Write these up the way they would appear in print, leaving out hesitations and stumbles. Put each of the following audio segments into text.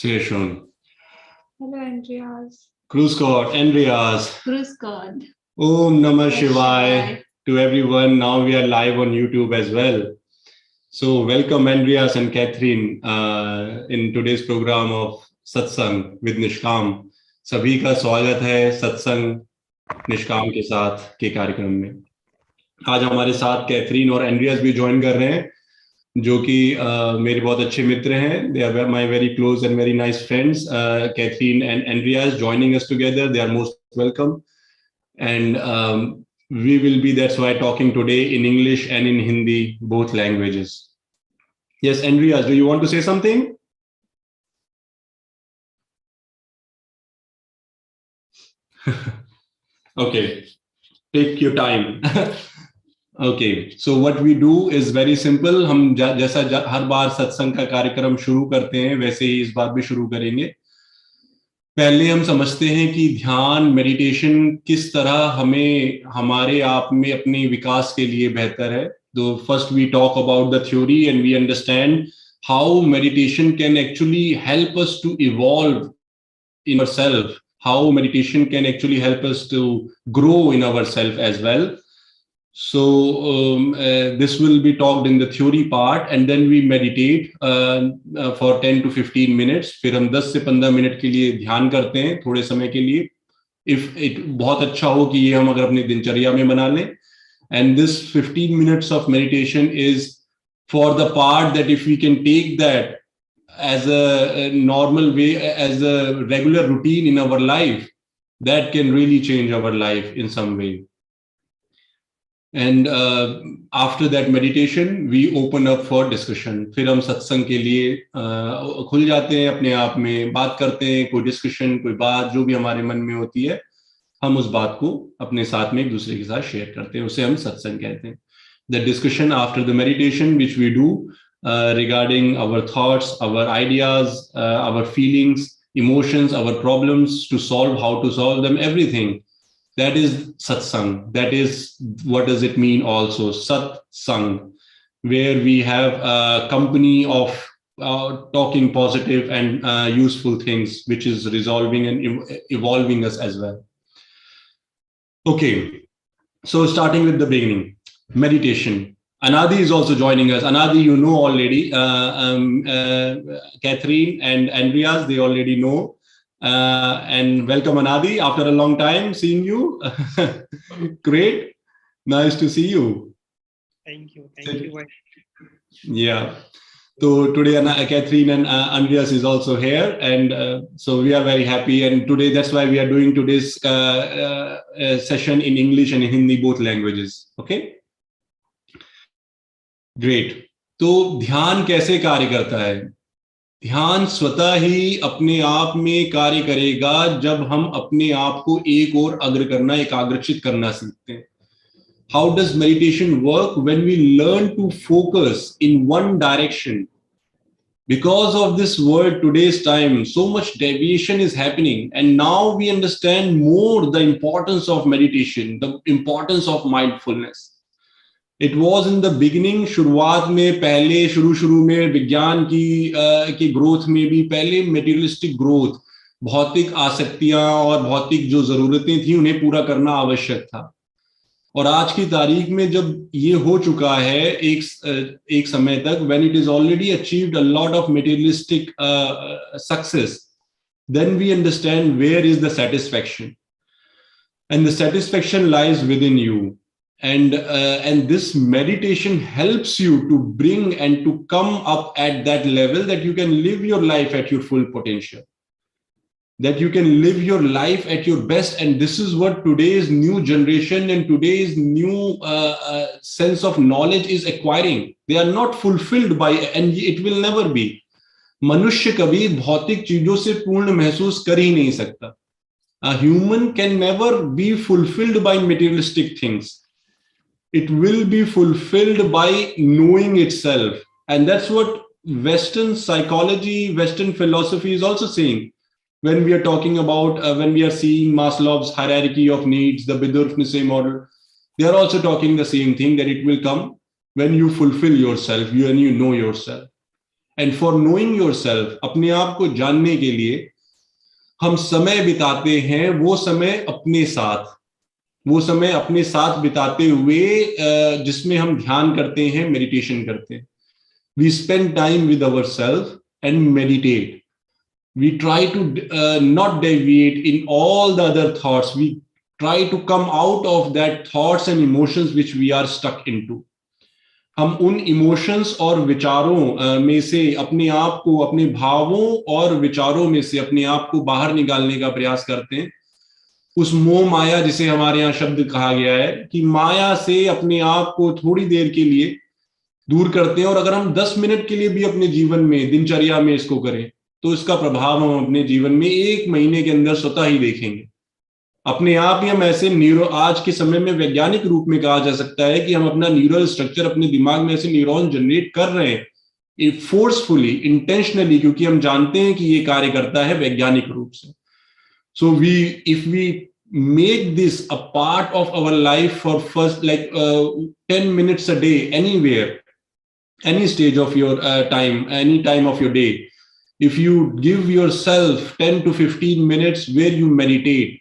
Sehr schön. Hello, Andreas. Grüß Gott, Andreas. Grüß Gott. Om Namah Shivaya to everyone. Now we are live on YouTube as well. So welcome Andreas and Catherine in today's program of Satsang with Nishkam. सभी का स्वागत है सत्संग निष्काम के साथ के कार्यक्रम में। आज हमारे साथ कैथरीन और एंड्रियास भी ज्वाइन कर रहे हैं, जो कि मेरे बहुत अच्छे मित्र हैं. They are my very close and very nice friends. Catherine and Andreas joining us together. They are most welcome. And we will be, that's why, talking today in English and in Hindi, both languages. Yes, Andreas, do you want to say something? Okay, take your time. Okay, so what we do is very simple. हम जैसा हर बार सत्संग का कार्यक्रम शुरू करते हैं, वैसे ही इस बार भी शुरू करेंगे. पहले हम समझते हैं कि ध्यान, मेडिटेशन किस तरह हमें हमारे आप में अपने विकास के लिए बेहतर है. तो first we talk about the theory and we understand how meditation can actually help us to evolve in ourselves, how meditation can actually help us to grow in ourselves as well. So this will be talked in the theory part, and then we meditate for 10 to 15 minutes. फिर हम 10 से 15 minute के लिए ध्यान करते हैं थोड़े समय के लिए. If it बहुत अच्छा हो कि ये हम अगर अपनी दिनचर्या में बना लें. And this 15 minutes of meditation is for the part that if we can take that as a normal way, as a regular routine in our life, that can really change our life in some way. And after that meditation, we open up for discussion. फिर हम सत्संग के लिए खुल जाते हैं, अपने आप में बात करते हैं, कोई डिस्कशन, कोई बात जो भी हमारे मन में होती है, हम उस बात को अपने साथ में एक दूसरे के साथ शेयर करते हैं. उसे हम सत्संग कहते हैं. The discussion after the meditation, which we do regarding our thoughts, our ideas, our feelings, emotions, our problems, to solve, how to solve them, everything. That is satsang. That is, what does it mean also? Satsang, where we have a company of talking positive and useful things, which is resolving and evolving us as well. Okay, so starting with the beginning. Meditation. Anadi is also joining us. Anadi, you know already. Catherine and Andreas, they already know. And welcome, Anadi. After a long time seeing you. Great. Nice to see you. Thank you. Thank you. Yeah. So today, Catherine and Andreas is also here. And so we are very happy. And today, that's why we are doing today's session in English and in Hindi, both languages. Okay. Great. तो ध्यान कैसे कार्य करता है? ध्यान स्वतः ही अपने आप में कार्य करेगा जब हम अपने आप को एक और अग्र करना, एकाग्रचित करना सीखते हैं. How does meditation work? When we learn to focus in one direction. Because of this world, today's time, so much deviation is happening, and now we understand more the importance of meditation, the importance of mindfulness. It was in the beginning, शुरुआत में, पहले शुरू में विज्ञान की growth में भी पहले मेटीरियलिस्टिक ग्रोथ, भौतिक आसक्तियां और भौतिक जो जरूरतें थी उन्हें पूरा करना आवश्यक था. और आज की तारीख में जब ये हो चुका है एक समय तक, when it is already achieved a lot of materialistic success, then we understand where is the satisfaction, and the satisfaction lies within you. And this meditation helps you to bring and to come up at that level that you can live your life at your full potential, that you can live your life at your best. And this is what today's new generation and today's new sense of knowledge is acquiring. They are not fulfilled by, and it will never be. मनुष्य कभी भौतिक चीजों से पूर्ण महसूस कर ही नहीं सकता. A human can never be fulfilled by materialistic things. It will be fulfilled by knowing itself. And that's what Western psychology, Western philosophy is also saying. When we are talking about, when we are seeing Maslow's hierarchy of needs, the Bedürfnisse model, they are also talking the same thing, that it will come when you fulfill yourself, when you know yourself. And for knowing yourself, अपने आप को जानने के लिए हम समय बिताते हैं, वो समय अपने साथ, वो समय अपने साथ बिताते हुए जिसमें हम ध्यान करते हैं, मेडिटेशन करते हैं. We spend time with ourselves and meditate. We try to not deviate in all the other thoughts. We try to come out of that thoughts and emotions which we are stuck into. हम उन emotions और विचारों में से अपने आप को, अपने भावों और विचारों में से अपने आप को बाहर निकालने का प्रयास करते हैं. उस मोह माया, जिसे हमारे यहाँ शब्द कहा गया है, कि माया से अपने आप को थोड़ी देर के लिए दूर करते हैं. और अगर हम 10 मिनट के लिए भी अपने जीवन में, दिनचर्या में इसको करें, तो इसका प्रभाव हम अपने जीवन में 1 महीने के अंदर स्वतः ही देखेंगे. अपने आप ही हम ऐसे आज के समय में वैज्ञानिक रूप में कहा जा सकता है कि हम अपना न्यूरल स्ट्रक्चर, अपने दिमाग में ऐसे न्यूरॉन जनरेट कर रहे हैं फोर्सफुली, इंटेंशनली, क्योंकि हम जानते हैं कि ये कार्य करता है वैज्ञानिक रूप से. So if we make this a part of our life for first 10 minutes a day, anywhere, any stage of your time, any time of your day, if you give yourself 10 to 15 minutes where you meditate,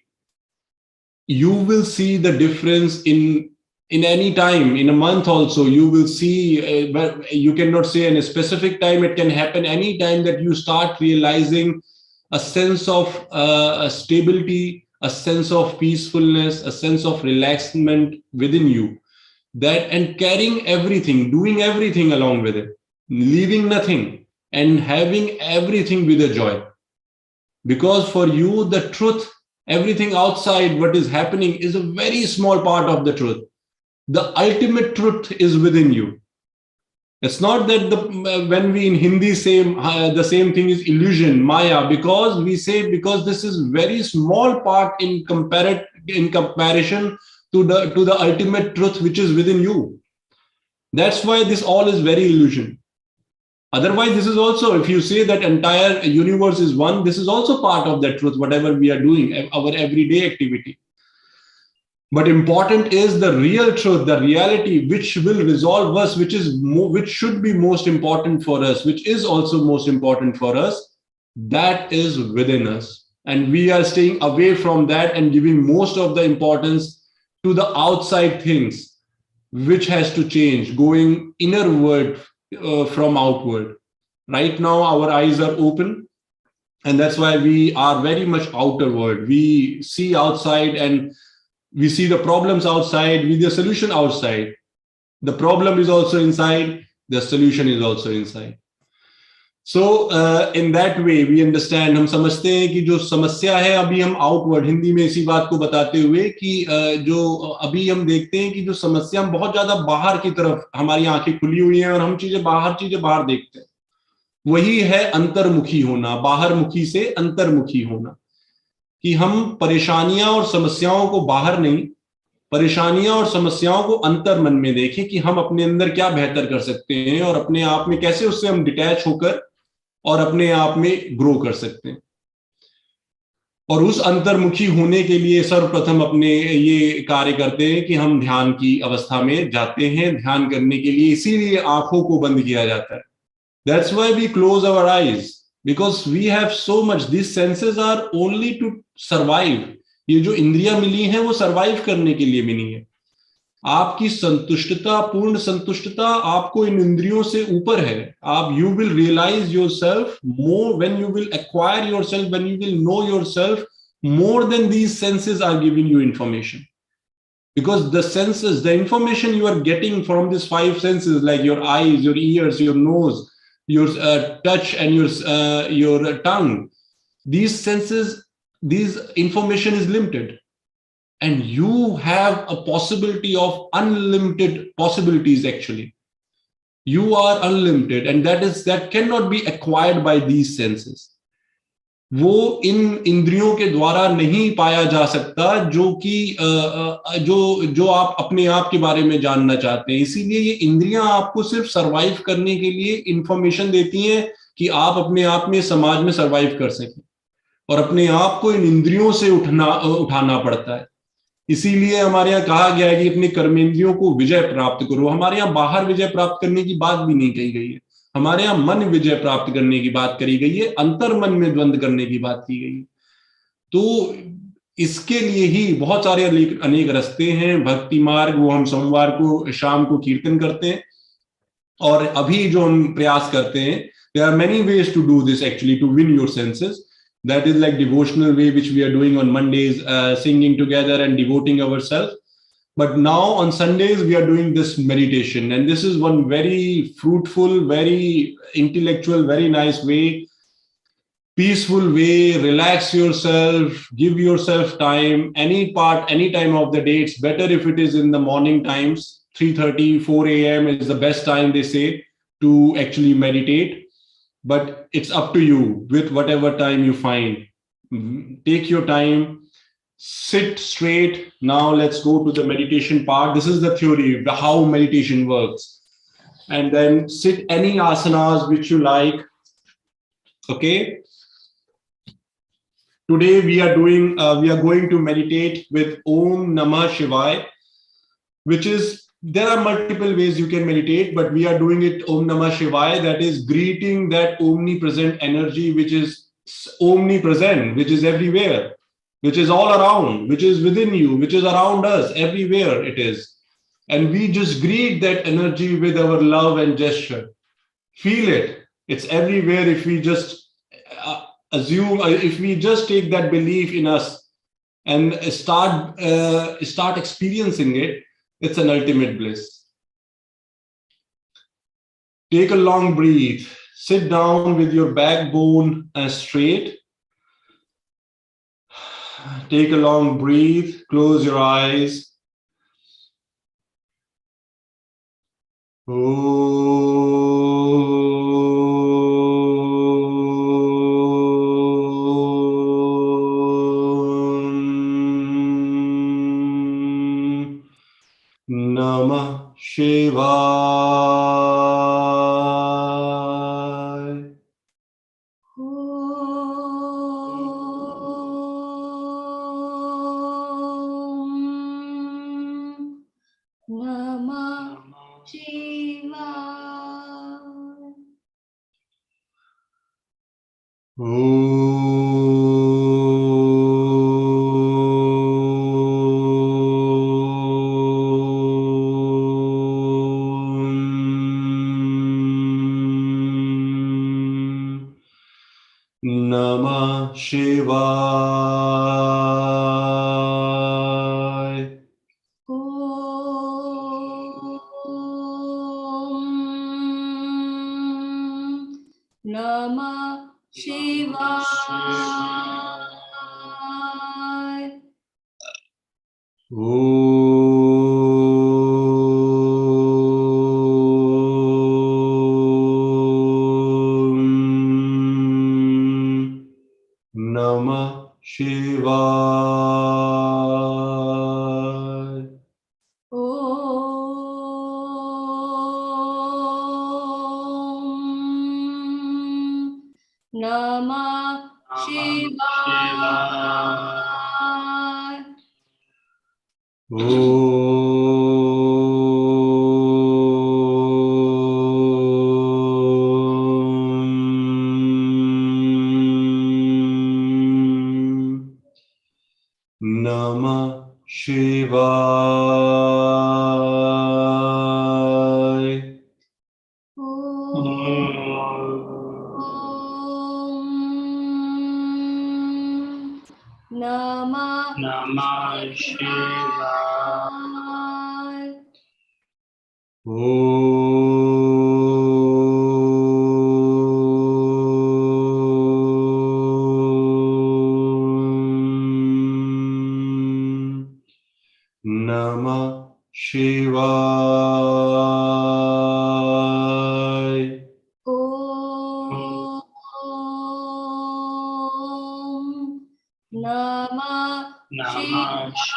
you will see the difference in any time, in a month also. You will see, but you cannot say in a specific time. It can happen any time that you start realizing a sense of stability, a sense of peacefulness, a sense of relaxment within you, that, and carrying everything, doing everything along with it, leaving nothing, and having everything with a joy. Because for you, the truth, everything outside what is happening is a very small part of the truth. The ultimate truth is within you. It's not that when we in Hindi say the same thing is illusion, maya, because we say, because this is very small part in comparison to the ultimate truth which is within you. That's why this all is very illusion. Otherwise, this is also, if you say that entire universe is one, this is also part of that truth, whatever we are doing, our everyday activity. But important is the real truth, the reality which will resolve us, which should be most important for us, which is also most important for us, that is within us. And we are staying away from that and giving most of the importance to the outside things, which has to change, going inward from outward. Right now, our eyes are open, and that's why we are very much outerward. We see outside and we see the problems outside, with the solution outside. The problem is also inside, the solution is also inside. So in that way we understand, हम समझते हैं कि जो समस्या है अभी हम outward, Hindi में इसी बात को बताते हुए कि जो अभी हम देखते हैं कि जो समस्या, हम बहुत ज्यादा बाहर की तरफ, हमारी आंखें खुली हुई हैं और हम चीजें बाहर देखते हैं. वही है अंतर्मुखी होना, बाहर मुखी से अंतर्मुखी होना, कि हम परेशानियां और समस्याओं को बाहर नहीं, परेशानियां और समस्याओं को अंतर मन में देखें कि हम अपने अंदर क्या बेहतर कर सकते हैं और अपने आप में कैसे उससे हम डिटैच होकर और अपने आप में ग्रो कर सकते हैं. और उस अंतर्मुखी होने के लिए सर्वप्रथम अपने ये कार्य करते हैं कि हम ध्यान की अवस्था में जाते हैं. ध्यान करने के लिए इसीलिए आंखों को बंद किया जाता है. That's why we close our eyes, because we have so much. These senses are only to survive. ये जो इंद्रियां मिली हैं वो सरवाइव करने के लिए मिली है. आपकी संतुष्टता, पूर्ण संतुष्टता आपको इन इंद्रियों से ऊपर है. आप, you will realize yourself more when you will acquire yourself, when you will know yourself more than these senses are giving you information. Because the senses, the information you are getting from these 5 senses, like your eyes, your ears, your nose, your touch, and your tongue, these senses, these information is limited, and you have a possibility of unlimited possibilities. Actually, you are unlimited, and that cannot be acquired by these senses. वो इन इंद्रियों के द्वारा नहीं पाया जा सकता जो कि जो आप अपने आप के बारे में जानना चाहते हैं. इसीलिए ये इंद्रियां आपको सिर्फ सरवाइव करने के लिए इंफॉर्मेशन देती हैं कि आप अपने आप में, समाज में सरवाइव कर सकें, और अपने आप को इन इंद्रियों से उठाना पड़ता है. इसीलिए हमारे यहाँ कहा गया है कि अपने कर्मेंद्रियों को विजय प्राप्त करो. हमारे यहाँ बाहर विजय प्राप्त करने की बात भी नहीं कही गई है. हमारे यहाँ मन विजय प्राप्त करने की बात करी गई है, अंतर मन में द्वंद करने की बात की गई है। तो इसके लिए ही बहुत सारे अनेक रास्ते हैं। भक्ति मार्ग वो हम सोमवार को शाम को कीर्तन करते हैं, और अभी जो हम प्रयास करते हैं, there are many ways to do this actually, to win your senses. That is like devotional way which we are doing on Mondays, singing together and devoting ourselves. But now on Sundays we are doing this meditation, and this is one very fruitful, very intellectual, very nice way, peaceful way. Relax yourself, give yourself time, any time of the day. It's better if it is in the morning times. 3:30 4 a.m. is the best time, they say, to actually meditate. But it's up to you with whatever time you find. Take your time, sit straight. Now let's go to the meditation part. This is the theory, how meditation works. And then sit any asanas which you like. Okay. Today we are going to meditate with Om Namah Shivaya, which is, there are multiple ways you can meditate, but we are doing it Om Namah Shivaya, that is greeting that omnipresent energy, which is omnipresent, which is everywhere, which is all around, which is within you, which is around us, everywhere it is. And we just greet that energy with our love and gesture. Feel it. It's everywhere. If we just if we just take that belief in us and start experiencing it, it's an ultimate bliss. Take a long breath. Sit down with your backbone straight. Take a long breath. Close your eyes. Namah Shivaya. Namah Shivaya. Namah Shivaya. Namah Shivaya. Namah Shivaya. Namah Shivaya. Namah Shivaya. Namah Shivaya. Namah Shivaya. Namah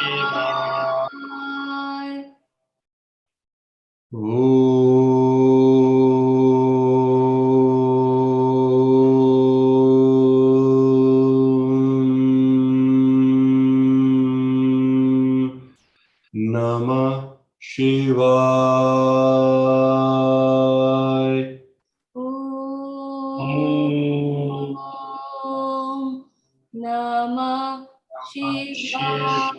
Shivaya. Namah Shivaya. शिवाय।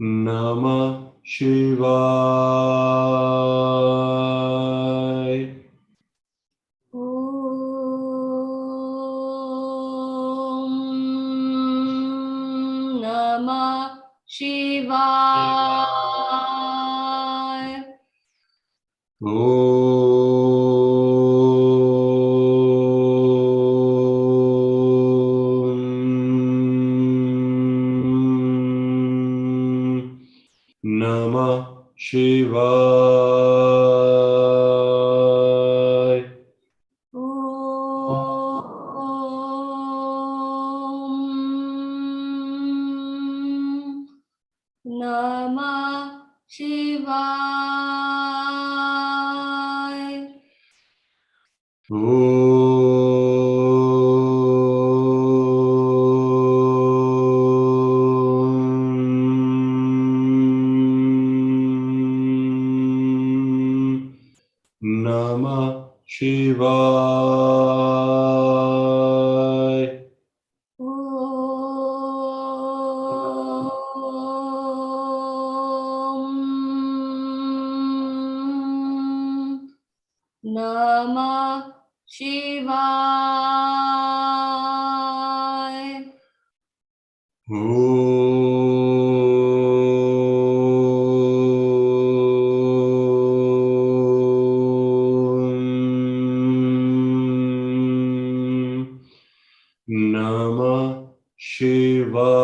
नमः शिवाय। नमः शिवाय। नमः शिवाय। नमः शिवाय। नमः शिवाय। नमः शिवाय। नमः शिवाय। नमः शिवाय।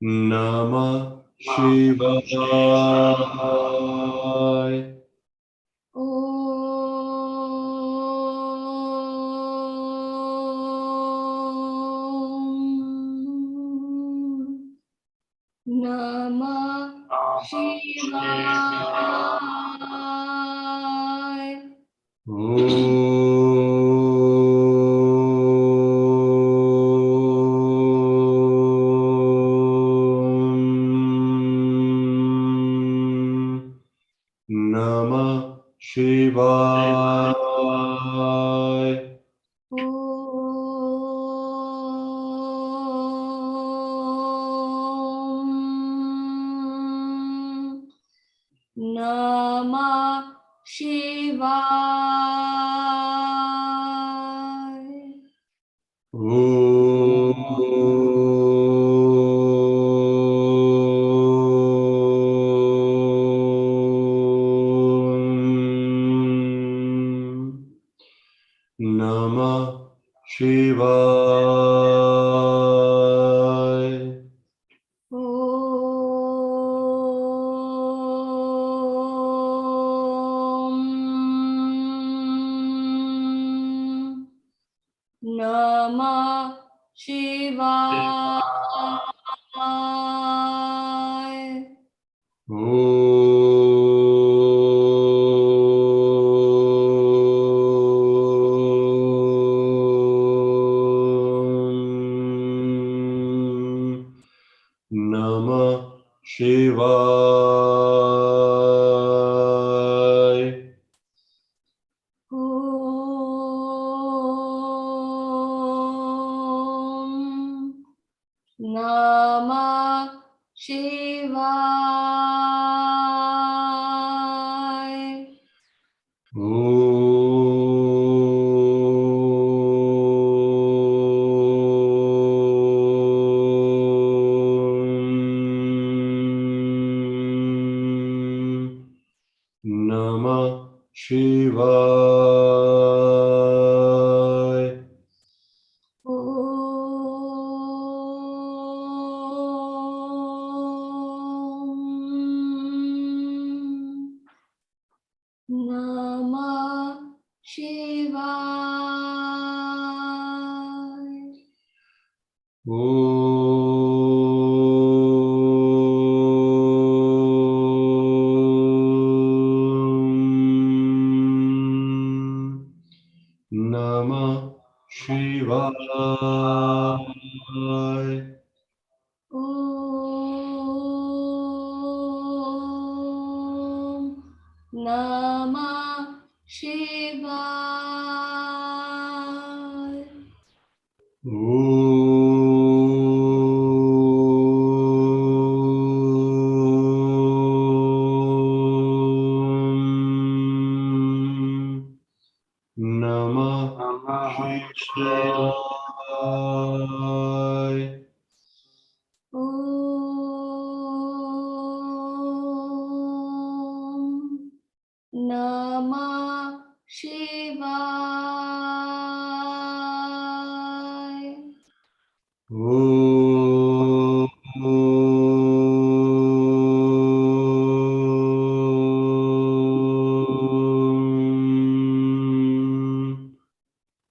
नमः शिवाय। नमः शिवाय। नमः शिवाय। नमः शिवाय। नमः शिवाय। नमः शिवाय। नमः शिवाय। नमः शिवाय। नमः शिवाय। ॐ। Namah Shivaya. Namah Shivaya. Om Namah Shivaya. Namah Shivaya. Om Namah Shivaya.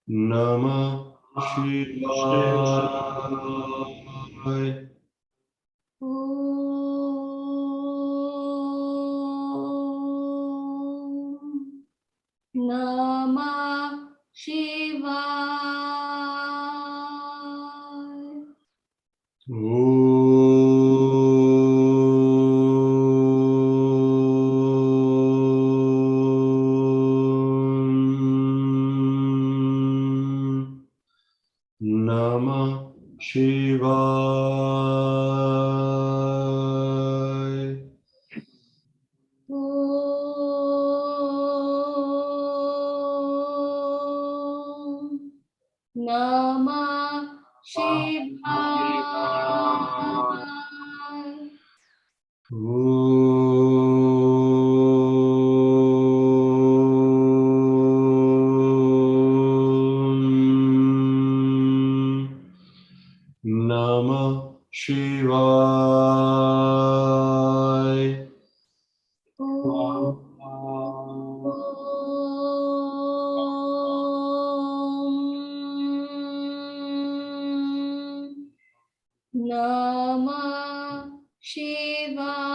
Namah Shivaya. Om Namah Shivaya. Namah Shivaya. Om Namah Shivaya. Namah Shivaya. Om Namah Shivaya.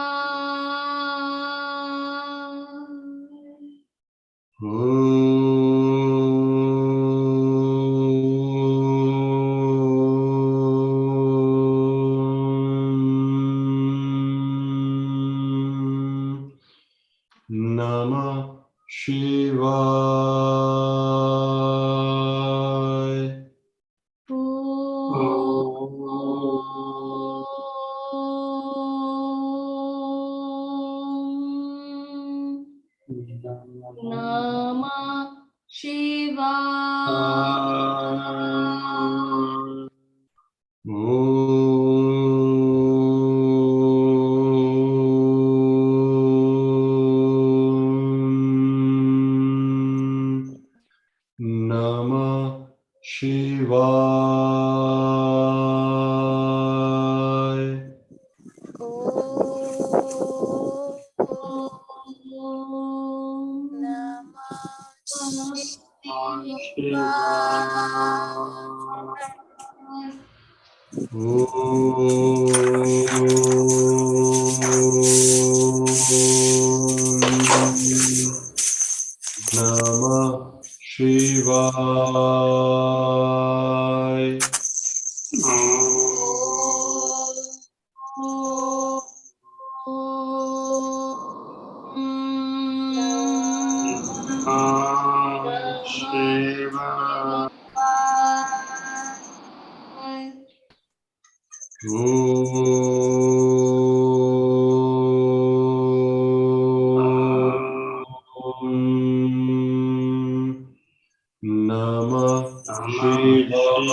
Namah Shivaya. Om Namah Shivaya. Namah Shivaya. Namah Shivaya. Namah Shivaya.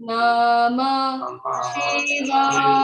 Namah Shivaya.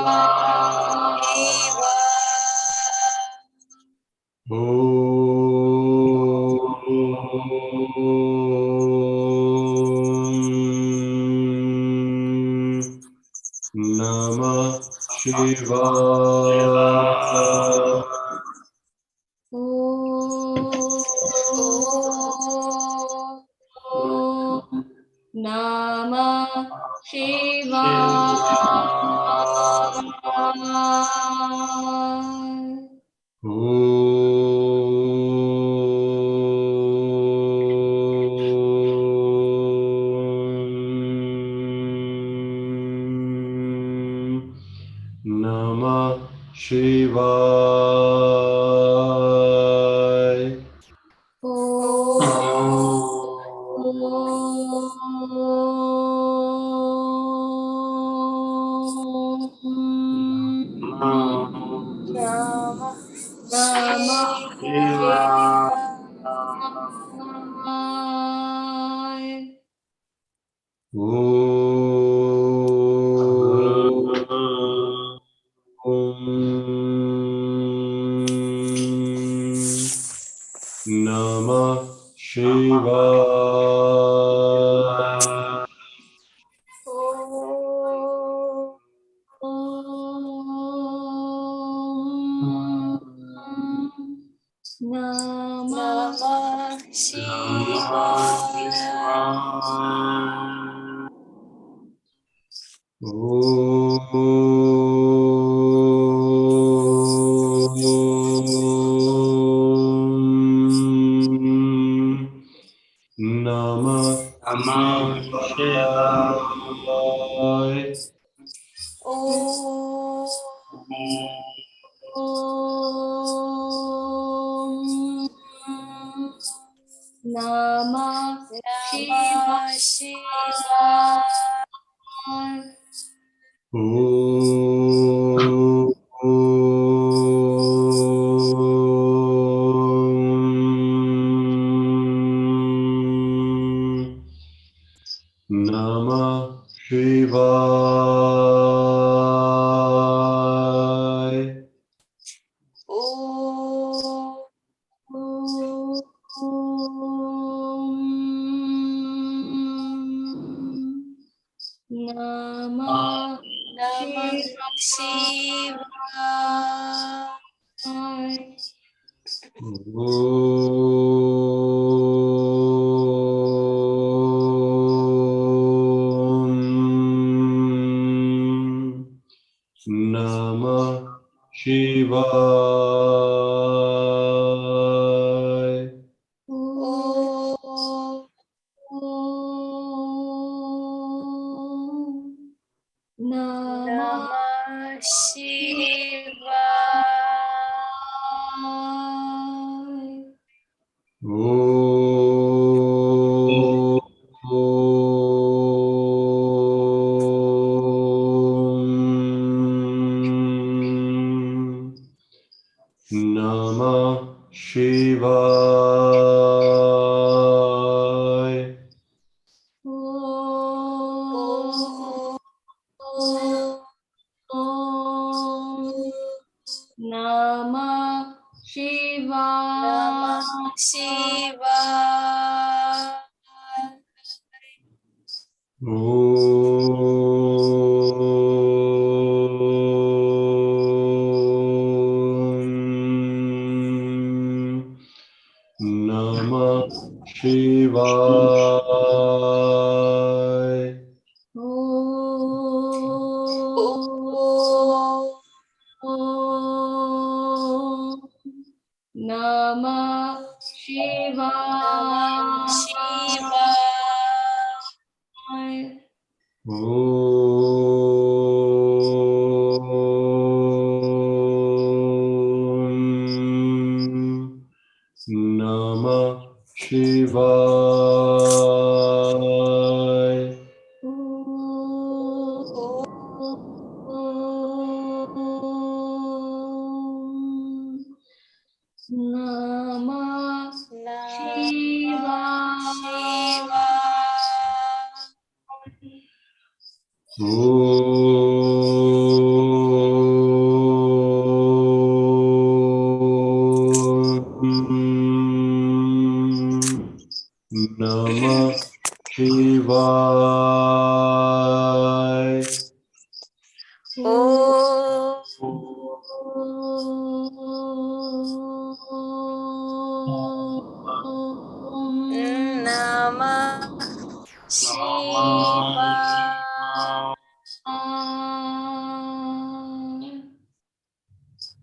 Shiva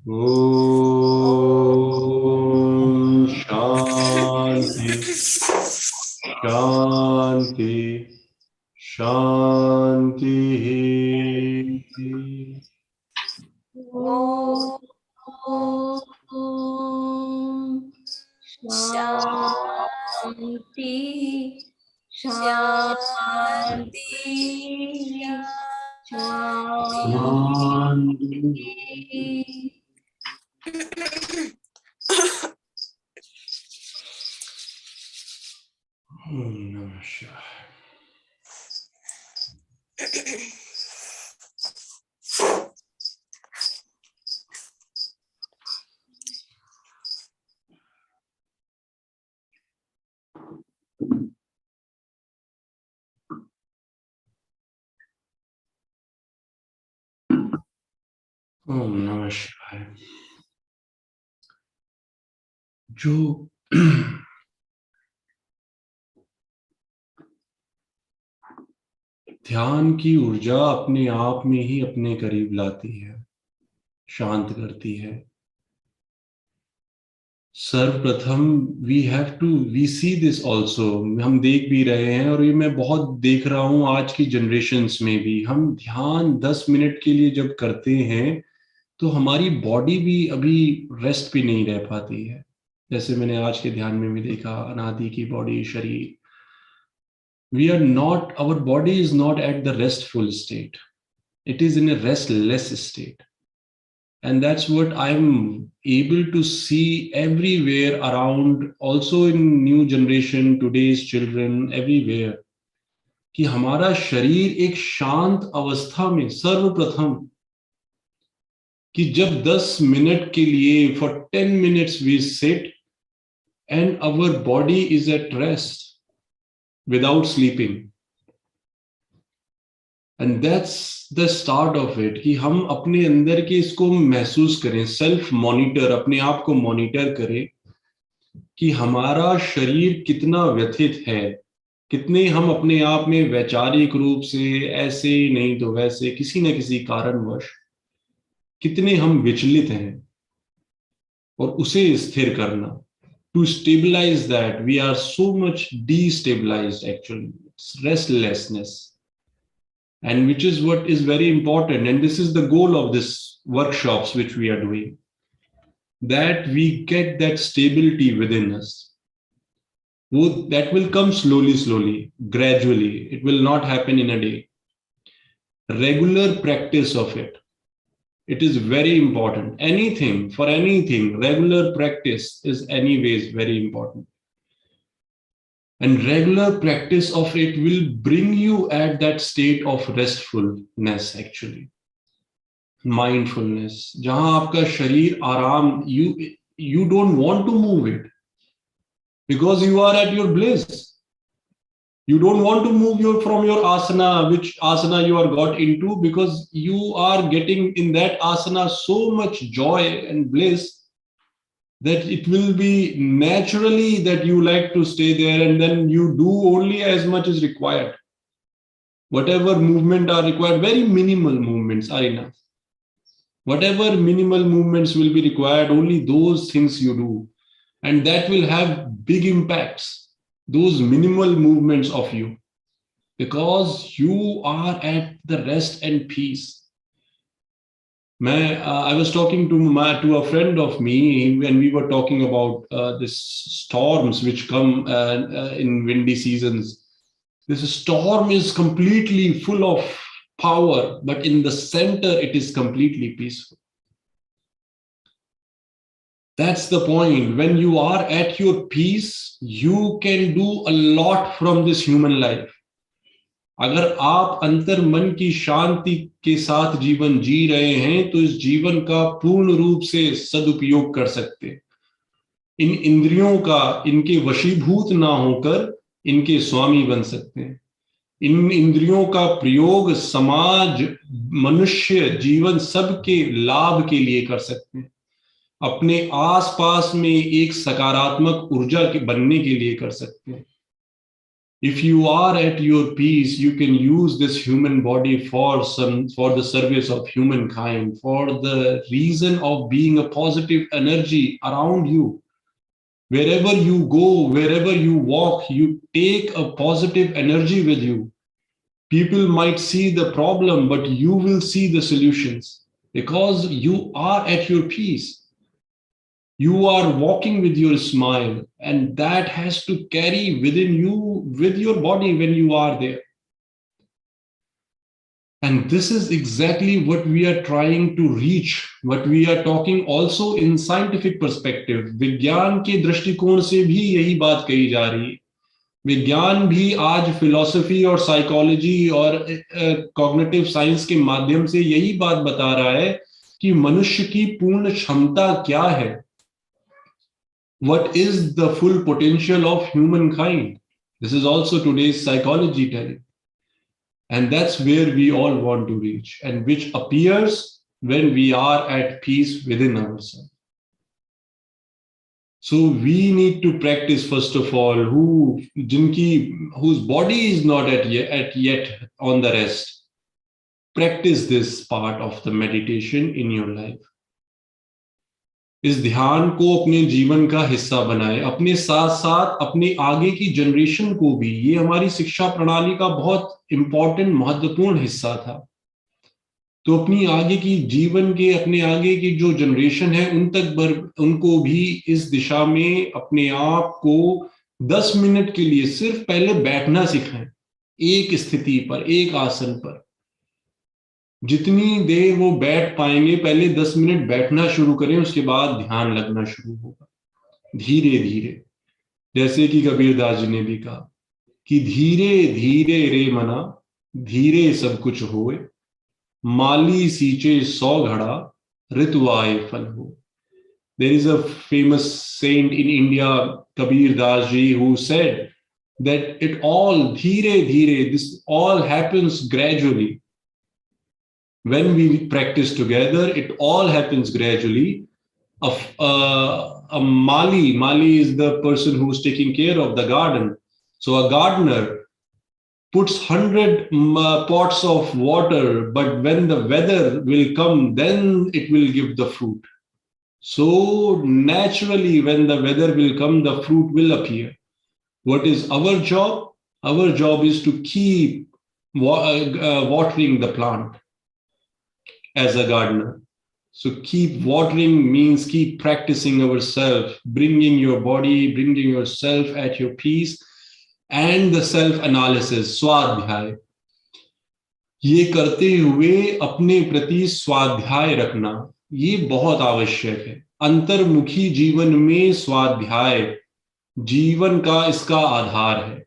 Om Shanti शांति शांति। शांति शांति शांति। ओम नमः शिवाय। ओम नमः शिवाय। जो ध्यान की ऊर्जा अपने आप में ही अपने करीब लाती है, शांत करती है। सर्वप्रथम वी सी दिस ऑल्सो, हम देख भी रहे हैं और ये मैं बहुत देख रहा हूं आज की जनरेशन्स में भी। हम ध्यान 10 मिनट के लिए जब करते हैं तो हमारी बॉडी भी अभी रेस्ट पे नहीं रह पाती है। जैसे मैंने आज के ध्यान में भी देखा, अनादि की बॉडी, शरीर, we are not, our body is not at the restful state, it is in a restless state. And that's what I'm able to see everywhere around, also in new generation, today's children, everywhere, कि हमारा शरीर एक शांत अवस्था में, सर्वप्रथम कि जब 10 मिनट के लिए for 10 minutes we sit and our body is at rest without sleeping. And that's the start of it, कि हम अपने अंदर के इसको महसूस करें, सेल्फ मॉनिटर, अपने आप को मॉनिटर करें कि हमारा शरीर कितना व्यथित है, कितने हम अपने आप में वैचारिक रूप से, ऐसे नहीं तो वैसे, किसी न किसी कारणवश कितने हम विचलित हैं, और उसे स्थिर करना, to stabilise that. We are so much destabilized actually, restlessness, and which is what is very important, and this is the goal of this workshops which we are doing, that we get that stability within us. That will come slowly, gradually. It will not happen in a day. Regular practice of it, it is very important. For anything, regular practice is anyways very important. And regular practice of it will bring you at that state of restfulness actually, mindfulness, जहां आपका शरीर आराम, you don't want to move it because you are at your bliss. You don't want to move from your asana, which asana you are got into, because you are getting in that asana so much joy and bliss that it will be naturally that you like to stay there, and then you do only as much as required. Whatever movement are required, very minimal movements are enough. Whatever minimal movements will be required, only those things you do, and that will have big impacts, those minimal movements of you, because you are at the rest and peace. I was talking to a friend of me when we were talking about this storms which come in windy seasons. This storm is completely full of power, but in the center it is completely peaceful. That's the point. When you are at your peace, you can do a lot from this human life. अगर आप अंतर मन की शांति के साथ जीवन जी रहे हैं तो इस जीवन का पूर्ण रूप से सदुपयोग कर सकते हैं। इन इंद्रियों का, इनके वशीभूत ना होकर इनके स्वामी बन सकते हैं। इन इंद्रियों का प्रयोग समाज, मनुष्य जीवन सबके लाभ के लिए कर सकते हैं, अपने आसपास में एक सकारात्मक ऊर्जा के बनने के लिए कर सकते हैं। If you are at your peace, you can use this human body for the service of humankind, for the reason of being a positive energy around you. Wherever you go, wherever you walk, you take a positive energy with you. People might see the problem, but you will see the solutions because you are at your peace. You are walking with your smile, and that has to carry within you with your body when you are there. And this is exactly what we are trying to reach, what we are talking also in scientific perspective. विज्ञान के दृष्टिकोण से भी यही बात कही जा रही है. विज्ञान भी आज फिलॉसफी और साइकोलॉजी और कॉग्निटिव साइंस के माध्यम से यही बात बता रहा है कि मनुष्य की पूर्ण क्षमता क्या है. What is the full potential of humankind? This is also today's psychology telling. And that's where we all want to reach, and which appears when we are at peace within ourselves. So we need to practice, first of all, whose body is not yet on the rest. Practice this part of the meditation in your life. इस ध्यान को अपने जीवन का हिस्सा बनाए, अपने साथ साथ अपने आगे की जनरेशन को भी. ये हमारी शिक्षा प्रणाली का बहुत इंपॉर्टेंट महत्वपूर्ण हिस्सा था. तो अपनी आगे की जीवन के, अपने आगे की जो जनरेशन है उनको भी इस दिशा में अपने आप को 10 मिनट के लिए सिर्फ पहले बैठना सिखाएं, एक स्थिति पर, एक आसन पर. जितनी देर वो बैठ पाएंगे, पहले 10 मिनट बैठना शुरू करें, उसके बाद ध्यान लगना शुरू होगा धीरे धीरे. जैसे कि कबीरदास जी ने भी कहा कि धीरे धीरे रे मना, धीरे सब कुछ होए, माली सींचे 100 घड़ा, ऋतु आए फल हो. There is a famous saint in India, Kabir Das ji, who said that it all धीरे धीरे, this all happens gradually. When we practice together, it all happens gradually. A Mali is the person who's taking care of the garden. So a gardener puts 100 pots of water, but when the weather will come, then it will give the fruit. So naturally, when the weather will come, the fruit will appear. What is our job? Our job is to keep watering the plant. As a gardener. So keep watering means keep practicing ourselves, bringing your body, bringing yourself at your peace, and the self-analysis, स्वाध्याय. ये करते हुए अपने प्रति स्वाध्याय रखना, ये बहुत आवश्यक है. अंतर्मुखी जीवन में स्वाध्याय जीवन का इसका आधार है.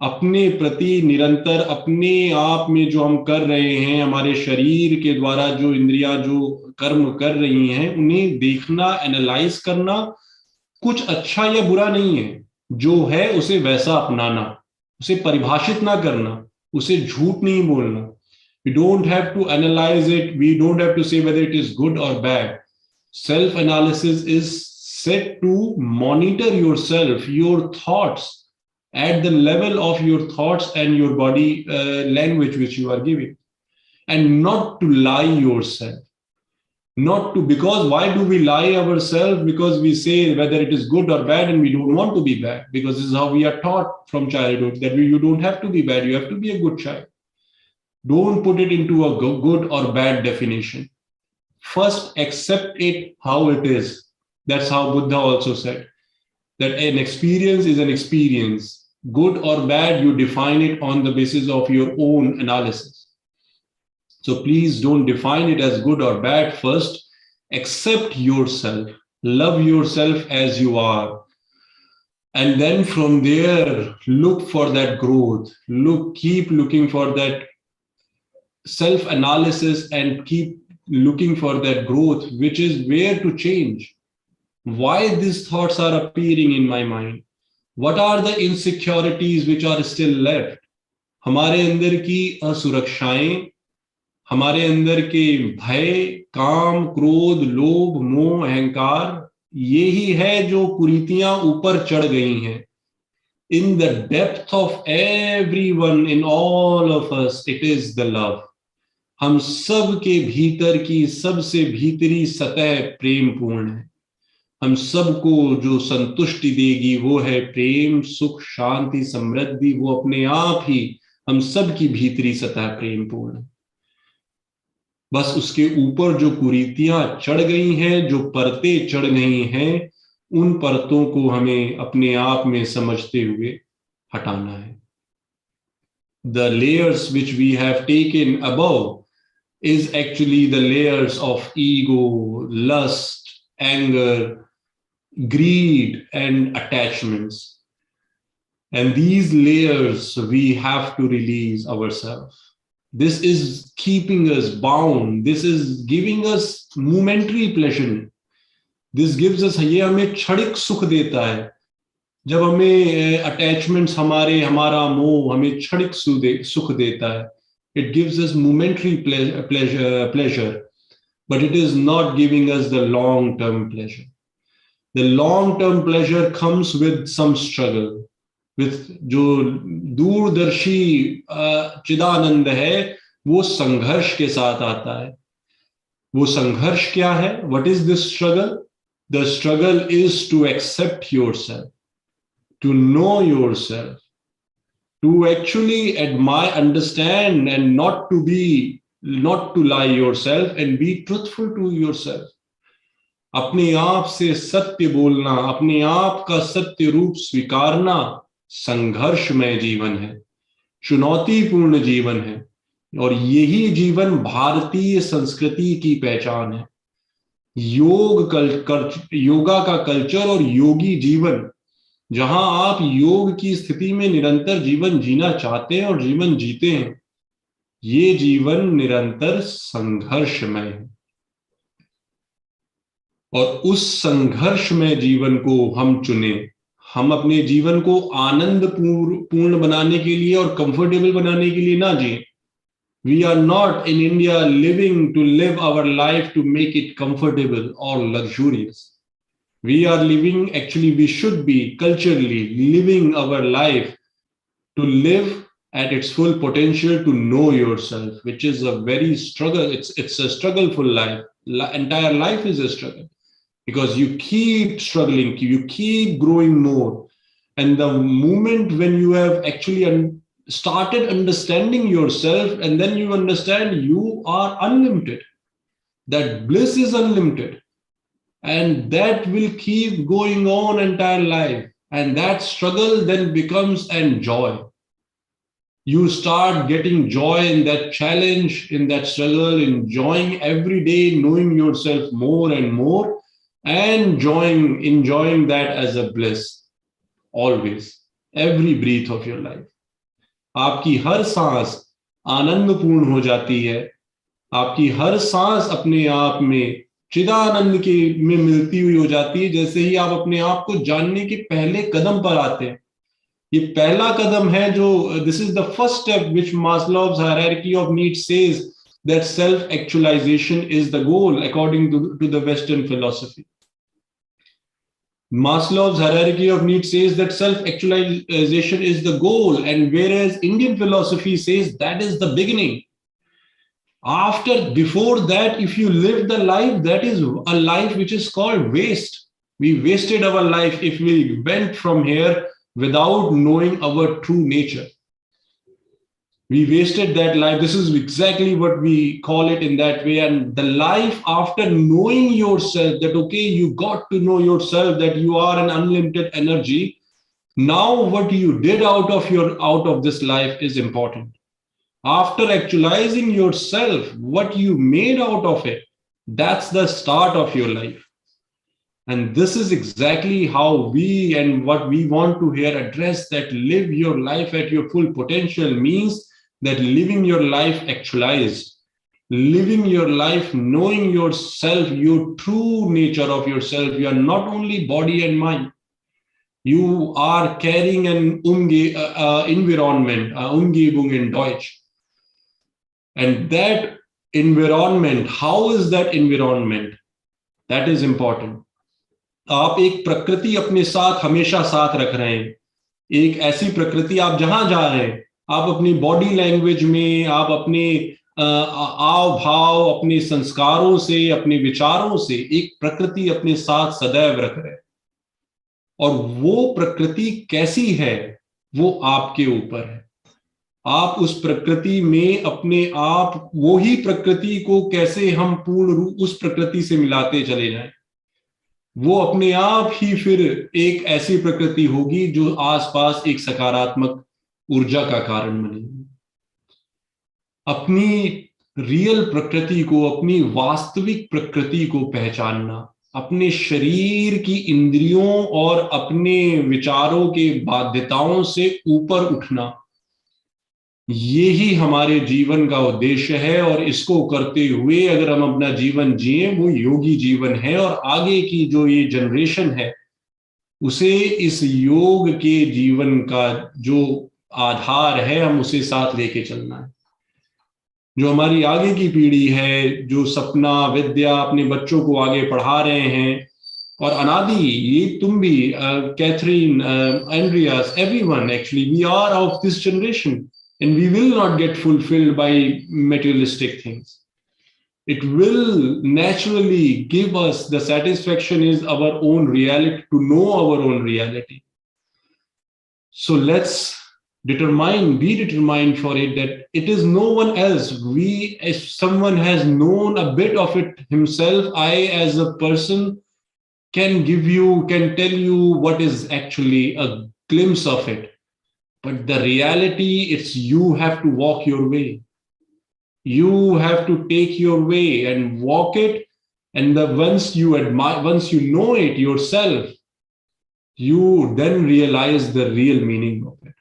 अपने प्रति निरंतर, अपने आप में जो हम कर रहे हैं, हमारे शरीर के द्वारा जो इंद्रियां जो कर्म कर रही हैं, उन्हें देखना, एनालाइज करना. कुछ अच्छा या बुरा नहीं है, जो है उसे वैसा अपनाना, उसे परिभाषित ना करना, उसे झूठ नहीं बोलना. We don't have to analyze it. We don't have to say whether it is good or bad. Self-analysis is set to monitor yourself, your thoughts, at the level of your thoughts and your body language which you are giving, and not to lie yourself. Not to, because why do we lie ourselves? Because we say whether it is good or bad, and we don't want to be bad, because this is how we are taught from childhood, that you don't have to be bad, you have to be a good child. Don't put it into a good or bad definition. First, accept it how it is. That's how Buddha also said, that an experience is an experience. Good or bad, you define it on the basis of your own analysis. So please don't define it as good or bad. First, accept yourself, love yourself as you are. And then from there, look for that growth. Keep looking for that self-analysis and keep looking for that growth, which is where to change. Why these thoughts are appearing in my mind? What are the insecurities which are still left? हमारे अंदर की असुरक्षाएं, हमारे अंदर के भय, काम, क्रोध, लोभ, मोह, अहंकार, ये ही है जो कुरीतियां ऊपर चढ़ गई हैं. in the depth of everyone, in all of us, it is the love. हम सब के भीतर की सबसे भीतरी सतह प्रेम पूर्ण है. हम सबको जो संतुष्टि देगी वो है प्रेम, सुख, शांति, समृद्धि. वो अपने आप ही हम सब की भीतरी सतह प्रेम पूर्ण है. बस उसके ऊपर जो कुरीतियां चढ़ गई हैं, जो परतें चढ़ गई हैं, उन परतों को हमें अपने आप में समझते हुए हटाना है. The layers which we have taken above is actually the layers of ego, lust, anger, greed, and attachments. And these layers we have to release ourselves. This is keeping us bound. This is giving us momentary pleasure. This gives us, ये हमें क्षणिक सुख देता है. जब हमें attachments, हमारा मोह हमें क्षणिक सुख देता है. It gives us momentary pleasure, but it is not giving us the long-term pleasure. The long-term pleasure comes with some struggle. With जो दूरदर्शी चिदानंद है, वो संघर्ष के साथ आता है. वो संघर्ष क्या है? What is this struggle? The struggle is to accept yourself, to know yourself, to actually admire, understand, and not to lie yourself and be truthful to yourself. अपने आप से सत्य बोलना, अपने आप का सत्य रूप स्वीकारना संघर्षमय जीवन है, चुनौतीपूर्ण जीवन है. और यही जीवन भारतीय संस्कृति की पहचान है. योगा का कल्चर और योगी जीवन, जहां आप योग की स्थिति में निरंतर जीवन जीना चाहते हैं और जीवन जीते हैं, ये जीवन निरंतर संघर्षमय है. और उस संघर्षमय जीवन को हम चुने. हम अपने जीवन को आनंद पूर्ण बनाने के लिए और कंफर्टेबल बनाने के लिए ना जिए. We are not in India living to live our life to make it comfortable or luxurious. We are living, actually we should be culturally living our life to live at its full potential, to know yourself, which is a very struggle. It's a struggleful life. Entire life is a struggle, because you keep struggling, you keep growing more. And the moment when you have actually started understanding yourself, and then you understand you are unlimited, that bliss is unlimited, and that will keep going on entire life. And that struggle then becomes an joy. You start getting joy in that challenge, in that struggle, enjoying every day, knowing yourself more and more, and enjoying that as a bliss, always, every breath of your life. आपकी हर सांस आनंदपूर्ण हो जाती है. आपकी हर सांस अपने आप में चिदानंद में मिलती हुई हो जाती है. जैसे ही आप अपने आप को जानने के पहले कदम पर आते हैं, ये पहला कदम है जो, this is the first step which Maslow's hierarchy of needs says that self-actualization is the goal according to the Western philosophy. Maslow's hierarchy of needs says that self-actualization is the goal, and whereas Indian philosophy says that is the beginning. Before that, if you live the life, that is a life which is called waste. We wasted our life if we went from here without knowing our true nature. We wasted that life. This is exactly what we call it in that way. And the life after knowing yourself, that, okay, you got to know yourself, that you are an unlimited energy. Now what you did out of this life is important. After actualizing yourself, what you made out of it, that's the start of your life. And this is exactly how we, and what we want to here address, that live your life at your full potential means that living your life actualized, living your life knowing yourself, your true nature of yourself. You are not only body and mind. You are carrying an environment, Umgebung in Deutsch. And that environment, how is that environment? That is important. आप एक प्रकृति अपने साथ हमेशा साथ रख रहे हैं. एक ऐसी प्रकृति, आप जहां जा रहे हैं, आप अपनी बॉडी लैंग्वेज में, आप अपने आव भाव, अपने संस्कारों से, अपने विचारों से एक प्रकृति अपने साथ सदैव रख रहे हैं। और वो प्रकृति कैसी है वो आपके ऊपर है। आप उस प्रकृति में अपने आप, वो ही प्रकृति को कैसे हम पूर्ण रूप उस प्रकृति से मिलाते चले जाएं, वो अपने आप ही फिर एक ऐसी प्रकृति होगी जो आसपास एक सकारात्मक ऊर्जा का कारण बनेगी। अपनी रियल प्रकृति को, अपनी वास्तविक प्रकृति को पहचानना, अपने शरीर की इंद्रियों और अपने विचारों के बाध्यताओं से ऊपर उठना, ये ही हमारे जीवन का उद्देश्य है। और इसको करते हुए अगर हम अपना जीवन जिए, वो योगी जीवन है। और आगे की जो ये जनरेशन है, उसे इस योग के जीवन का जो आधार है, हम उसे साथ लेके चलना है। जो हमारी आगे की पीढ़ी है, जो सपना विद्या अपने बच्चों को आगे पढ़ा रहे हैं, और अनादि, ये तुम भी, Catherine, Andreas, everyone, actually we are of this generation, and we will not get fulfilled by materialistic things. It will naturally give us the satisfaction is our own reality, to know our own reality. So let's be determined for it, that it is no one else. If someone has known a bit of it himself, I as a person can tell you what is actually a glimpse of it. But the reality, it's you have to walk your way. You have to take your way and walk it. And once you know it yourself, you then realize the real meaning of it.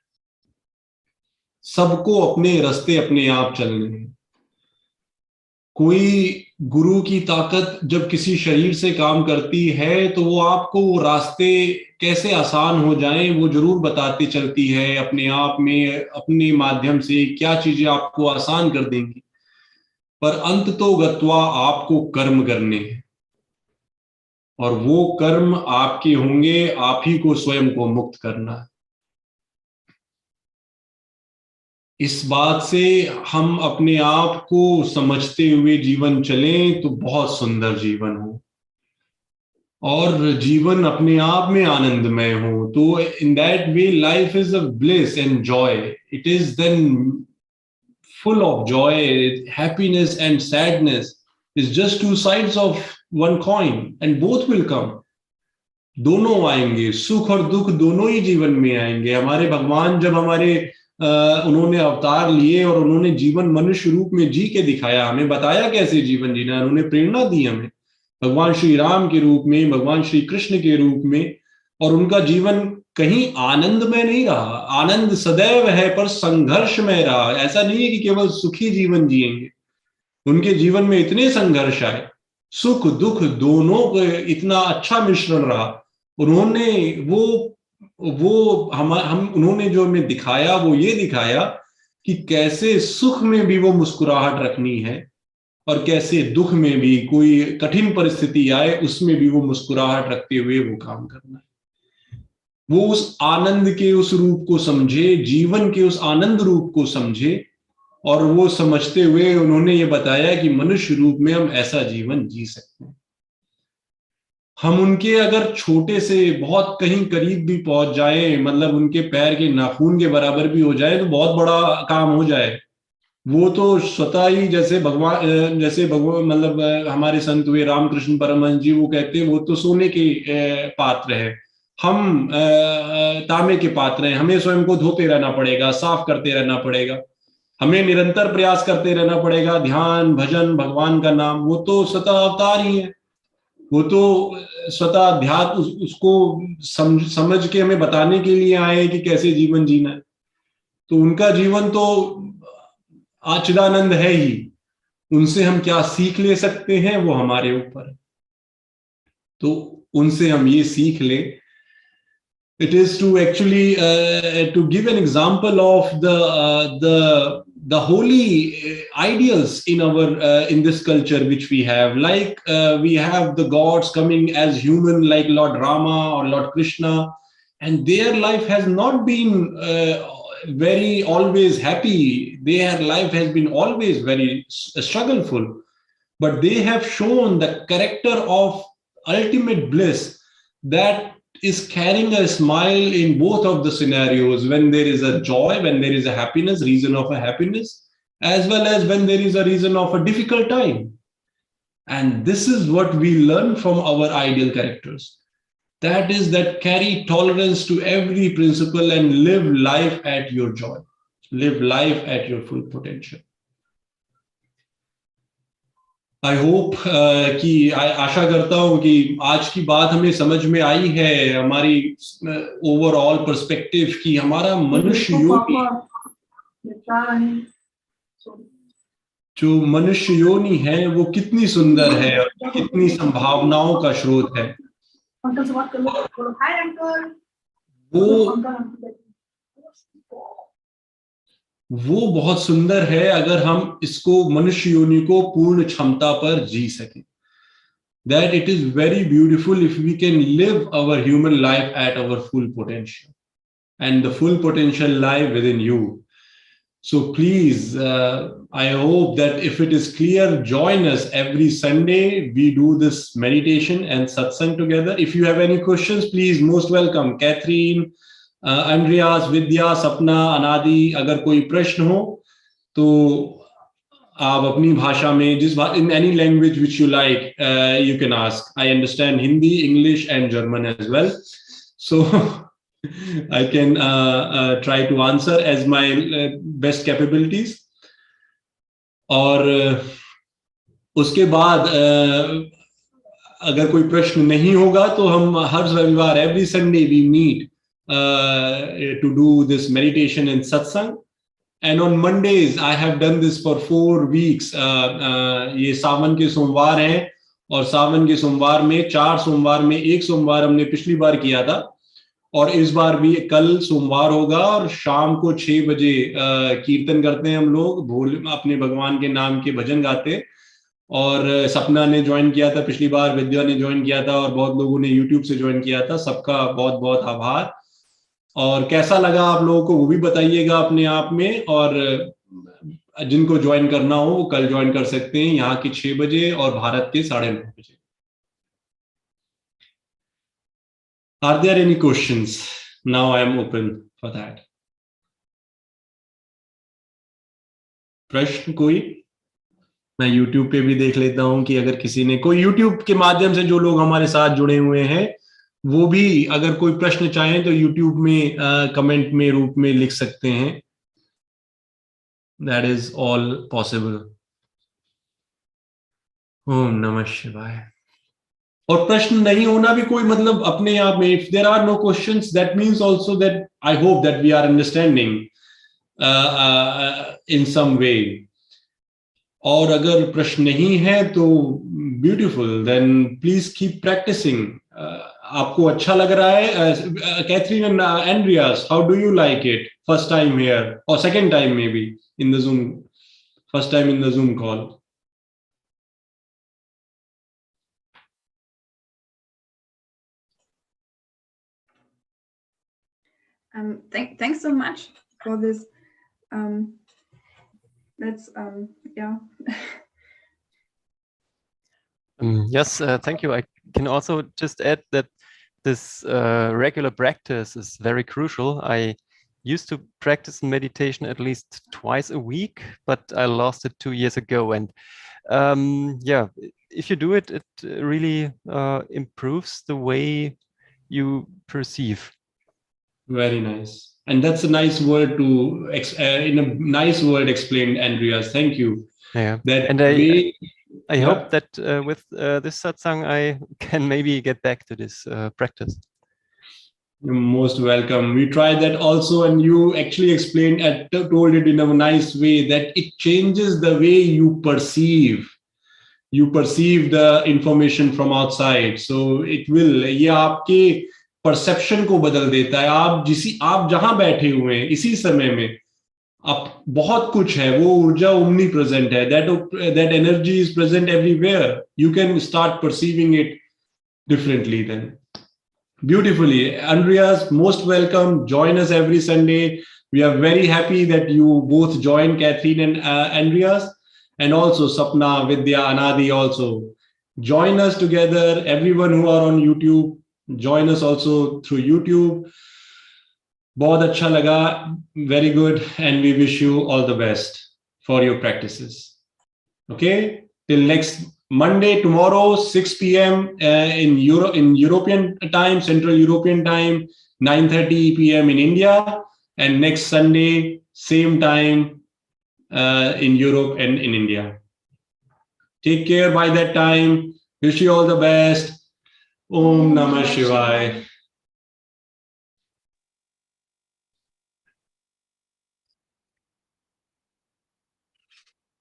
सबको अपने रास्ते अपने आप चलने हैं। कोई गुरु की ताकत जब किसी शरीर से काम करती है, तो वो आपको वो रास्ते कैसे आसान हो जाएं वो जरूर बताती चलती है। अपने आप में, अपने माध्यम से क्या चीजें आपको आसान कर देंगी। पर अंत तो गत्वा आपको कर्म करने हैं, और वो कर्म आपके होंगे, आप ही को स्वयं को मुक्त करना है। इस बात से हम अपने आप को समझते हुए जीवन चलें तो बहुत सुंदर जीवन हो, और जीवन अपने आप में आनंदमय हो। तो in that way life is a bliss and joy. It is then full of joy. Happiness and sadness is just two sides of one coin, and both will come. दोनों आएंगे, सुख और दुख दोनों ही जीवन में आएंगे। हमारे भगवान जब उन्होंने अवतार लिए और उन्होंने जीवन मनुष्य रूप में जी के दिखाया, हमें बताया कैसे जीवन जीना, उन्होंने प्रेरणा दी हमें भगवान श्री राम के रूप में, भगवान श्री कृष्ण के रूप में। और उनका जीवन कहीं आनंद में नहीं रहा, आनंद सदैव है पर संघर्ष में रहा। ऐसा नहीं है कि केवल सुखी जीवन जिएंगे, उनके जीवन में इतने संघर्ष आए, सुख दुख दोनों को इतना अच्छा मिश्रण रहा। उन्होंने उन्होंने जो हमें दिखाया, वो ये दिखाया कि कैसे सुख में भी वो मुस्कुराहट रखनी है, और कैसे दुख में भी, कोई कठिन परिस्थिति आए उसमें भी वो मुस्कुराहट रखते हुए वो काम करना है। वो उस आनंद के उस रूप को समझे, जीवन के उस आनंद रूप को समझे, और वो समझते हुए उन्होंने ये बताया कि मनुष्य रूप में हम ऐसा जीवन जी सकते हैं। हम उनके अगर छोटे से बहुत कहीं करीब भी पहुंच जाए, मतलब उनके पैर के नाखून के बराबर भी हो जाए, तो बहुत बड़ा काम हो जाए। वो तो स्वतः ही जैसे भगवान मतलब हमारे संत हुए रामकृष्ण परमहंस जी, वो कहते हैं वो तो सोने के पात्र है, हम तांबे के पात्र हैं। हमें स्वयं को धोते रहना पड़ेगा, साफ करते रहना पड़ेगा, हमें निरंतर प्रयास करते रहना पड़ेगा, ध्यान भजन भगवान का नाम। वो तो स्वतः अवतार ही है, वो तो स्वतः अध्यात्म उसको समझ के हमें बताने के लिए आए कि कैसे जीवन जीना है। तो उनका जीवन तो आचिदानंद है ही, उनसे हम क्या सीख ले सकते हैं वो हमारे ऊपर है। तो उनसे हम ये सीख ले, it is to actually to give an example of the holy ideals in this culture which we have, we have the gods coming as human, like Lord Rama or Lord Krishna, and their life has not been very always happy. Their life has been always very struggleful, but they have shown the character of ultimate bliss that is carrying a smile in both of the scenarios, when there is a joy, when there is a happiness, reason of a happiness, as well as when there is a reason of a difficult time. And this is what we learn from our ideal characters. That is, that carry tolerance to every principle and live life at your joy. Live life at your full potential. I hope कि आशा करता हूं कि आज की बात हमें समझ में आई है, हमारी ओवरऑल पर्सपेक्टिव की हमारा मनुष्य योनि, जो मनुष्य योनि है वो कितनी सुंदर है और कितनी संभावनाओं का स्रोत है। वो बहुत सुंदर है अगर हम इसको मनुष्य योनि को पूर्ण क्षमता पर जी सकें। That it is very beautiful if we can live our human life at our full potential, and the full potential lie within you. So please, I hope that if it is clear, join us every Sunday. We do this meditation and satsang together. If you have any questions, please, most welcome. Catherine, Andreas, Vidya, Sapna, Anadi, अगर कोई प्रश्न हो तो आप अपनी भाषा में, जिस in any language which you like, you can ask. I understand Hindi, English, and German as well. So I can try to answer as my best capabilities. और उसके बाद अगर कोई प्रश्न नहीं होगा तो हम हर रविवार, every Sunday we meet to do this meditation and satsang. And on Mondays, I have done this for 4 weeks. ये सावन के सोमवार हैं, और सावन के सोमवार में 4 सोमवार में 1 सोमवार हमने पिछली बार किया था, और इस बार भी कल सोमवार होगा, और शाम को 6 बजे कीर्तन करते हैं हम लोग, अपने भगवान के नाम के भजन गाते। और सपना ने ज्वाइन किया था पिछली बार, विद्या ने ज्वाइन किया था, और बहुत लोगों ने यूट्यूब से ज्वाइन किया था। सबका बहुत बहुत आभार। और कैसा लगा आप लोगों को वो भी बताइएगा अपने आप में, और जिनको ज्वाइन करना हो वो कल ज्वाइन कर सकते हैं, यहाँ के 6 बजे और भारत के 9:30 बजे। Are there any questions? Now I am open for that. प्रश्न कोई? मैं YouTube पे भी देख लेता हूं कि अगर किसी ने, कोई YouTube के माध्यम से जो लोग हमारे साथ जुड़े हुए हैं वो भी अगर कोई प्रश्न चाहें तो YouTube में कमेंट में रूप में लिख सकते हैं। That is all possible. ओम नमः शिवाय। और प्रश्न नहीं होना भी कोई मतलब अपने आप में, if there are no questions, that means also that I hope that we are understanding in some way. और अगर प्रश्न नहीं है तो beautiful, then please keep practicing. आपको अच्छा लग रहा है? Catherine and Andreas, how do you like it? First time here or second time maybe in the Zoom, first time in the Zoom call. Thanks so much for this. That's yeah. Yes, thank you. I can also just add that this regular practice is very crucial. I used to practice meditation at least twice a week, but I lost it 2 years ago. And yeah, if you do it, it really improves the way you perceive. Very nice. And that's a nice word to, in a nice word explained, Andreas. Thank you. Yeah. That and I hope that with this satsang, I can maybe get back to this practice. You're most welcome. We tried that also, and you actually explained and told it in a nice way that it changes the way you perceive. You perceive the information from outside. So it will, ये आपके perception को बदल देता है। आप जहां बैठे हुए हैं इसी समय में आप बहुत कुछ है, वो ऊर्जा omni present है, that energy is present everywhere. You can start perceiving it differently then. Beautifully. Andreas, most welcome. Join us every Sunday. We are very happy that you both joined, Catherine and Andreas, and also Sapna, Vidya, Anadi also. Join us together. Everyone who are on YouTube, join us also through YouTube. बहुत अच्छा लगा. Very good. And we wish you all the best for your practices. Okay. Till next Monday, tomorrow, 6 p.m. In European time, Central European time, 9:30 p.m. in India, and next Sunday, same time in Europe and in India. Take care by that time. Wish you all the best. Om Namah Shivaya.